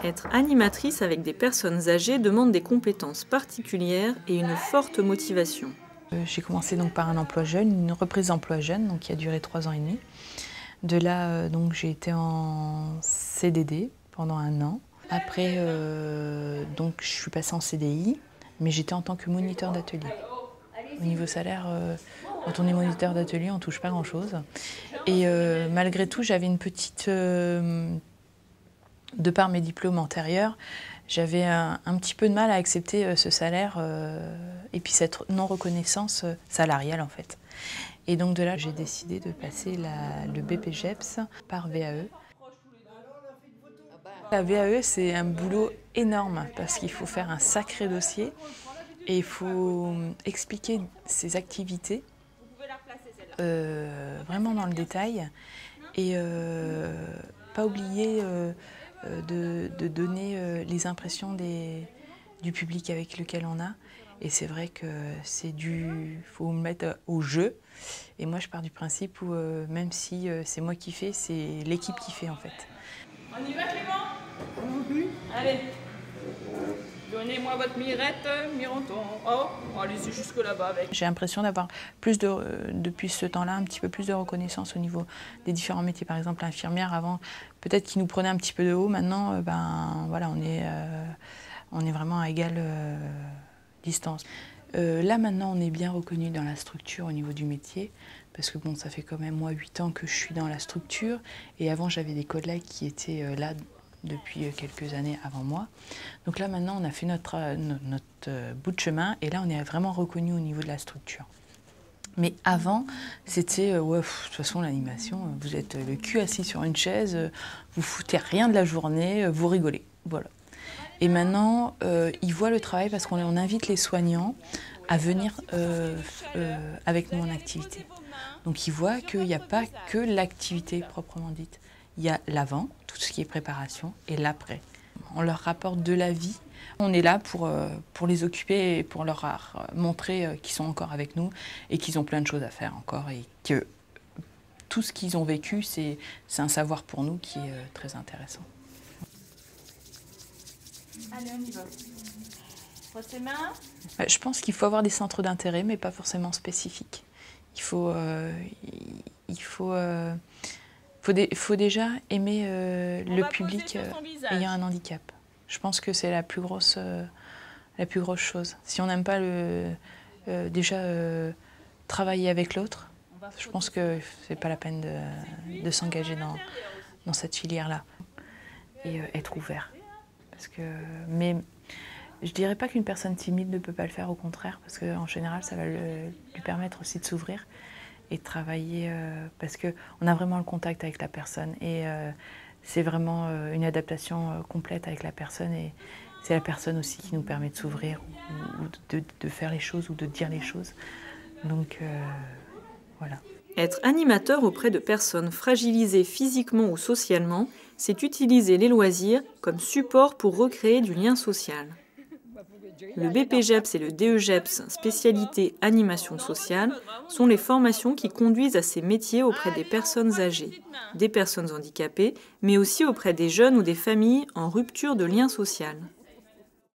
Être animatrice avec des personnes âgées demande des compétences particulières et une forte motivation. J'ai commencé donc par un emploi jeune, une reprise d'emploi jeune, donc qui a duré 3 ans et demi. De là, donc j'ai été en CDD pendant 1 an. Après, donc je suis passée en CDI, mais j'étais en tant que moniteur d'atelier. Au niveau salaire, quand on est moniteur d'atelier, on ne touche pas grand-chose. Et malgré tout, j'avais une petite... de par mes diplômes antérieurs, j'avais un petit peu de mal à accepter ce salaire et puis cette non-reconnaissance salariale en fait. Et donc de là, j'ai décidé de passer le BPJEPS par VAE. La VAE, c'est un boulot énorme parce qu'il faut faire un sacré dossier et il faut expliquer ses activités vraiment dans le détail et pas oublier de donner les impressions du public avec lequel on a. Et c'est vrai que faut me mettre au jeu. Et moi, je pars du principe où même si c'est moi qui fais, c'est l'équipe qui fait en fait. On y va, Clément? Allez. Donnez-moi votre mirette, mironton. Oh, allez-y jusque là-bas avec. J'ai l'impression d'avoir depuis ce temps-là, un petit peu plus de reconnaissance au niveau des différents métiers. Par exemple, l'infirmière, avant, peut-être qu'ils nous prenaient un petit peu de haut. Maintenant, voilà, on est vraiment à égale distance. Là, maintenant, on est bien reconnu dans la structure au niveau du métier. Parce que bon, ça fait quand même, moi, 8 ans que je suis dans la structure. Et avant, j'avais des collègues qui étaient là depuis quelques années avant moi. Donc là, maintenant, on a fait notre bout de chemin et là, on est vraiment reconnu au niveau de la structure. Mais avant, c'était, ouais, de toute façon, l'animation, vous êtes le cul assis sur une chaise, vous foutez rien de la journée, vous rigolez, voilà. Et maintenant, ils voient le travail parce qu'on invite les soignants à venir avec nous en activité. Donc ils voient qu'il n'y a pas que l'activité proprement dite. Il y a l'avant, tout ce qui est préparation, et l'après. On leur rapporte de la vie. On est là pour les occuper et pour leur montrer qu'ils sont encore avec nous et qu'ils ont plein de choses à faire encore et que tout ce qu'ils ont vécu, c'est un savoir pour nous qui est très intéressant. Allez, on y va. Pose tes mains. Je pense qu'il faut avoir des centres d'intérêt, mais pas forcément spécifiques. Il faut déjà aimer le public ayant un handicap. Je pense que c'est la plus grosse chose. Si on n'aime pas travailler avec l'autre, je pense que c'est pas la peine de s'engager dans cette filière-là. Et être ouvert. Mais je dirais pas qu'une personne timide ne peut pas le faire, au contraire, parce qu'en général, ça va lui permettre aussi de s'ouvrir et de travailler, parce qu'on a vraiment le contact avec la personne et c'est vraiment une adaptation complète avec la personne et c'est la personne aussi qui nous permet de s'ouvrir ou de faire les choses ou de dire les choses. Donc voilà. Être animateur auprès de personnes fragilisées physiquement ou socialement, c'est utiliser les loisirs comme support pour recréer du lien social. Le BPJEPS et le DEJEPS, spécialité animation sociale, sont les formations qui conduisent à ces métiers auprès des personnes âgées, des personnes handicapées, mais aussi auprès des jeunes ou des familles en rupture de lien social.